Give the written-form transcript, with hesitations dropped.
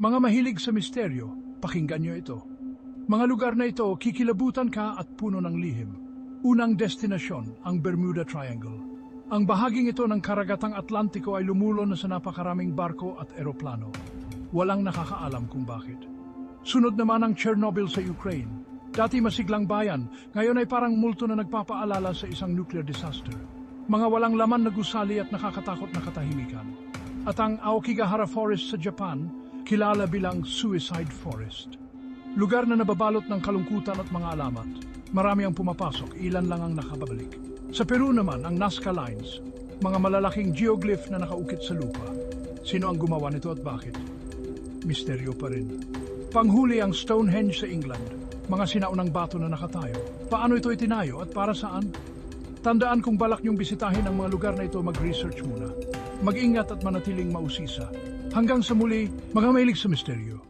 Mga mahilig sa misteryo, pakinggan nyo ito. Mga lugar na ito, kikilabutan ka at puno ng lihim. Unang destinasyon, ang Bermuda Triangle. Ang bahaging ito ng karagatang Atlantiko ay lumulon na sa napakaraming barko at eroplano. Walang nakakaalam kung bakit. Sunod naman ang Chernobyl sa Ukraine. Dati masiglang bayan, ngayon ay parang multo na nagpapaalala sa isang nuclear disaster. Mga walang laman na gusali at nakakatakot na katahimikan. At ang Aokigahara Forest sa Japan, kilala bilang Suicide Forest. Lugar na nababalot ng kalungkutan at mga alamat. Marami ang pumapasok, ilan lang ang nakababalik. Sa Peru naman, ang Nazca Lines, mga malalaking geoglyph na nakaukit sa lupa. Sino ang gumawa nito at bakit? Misteryo pa rin. Panghuli ang Stonehenge sa England, mga sinaunang bato na nakatayo. Paano ito itinayo at para saan? Tandaan kung balak niyong bisitahin ang mga lugar na ito, mag-research muna. Mag-ingat at manatiling mausisa. Hanggang sa muli, mga mahilig sa misteryo.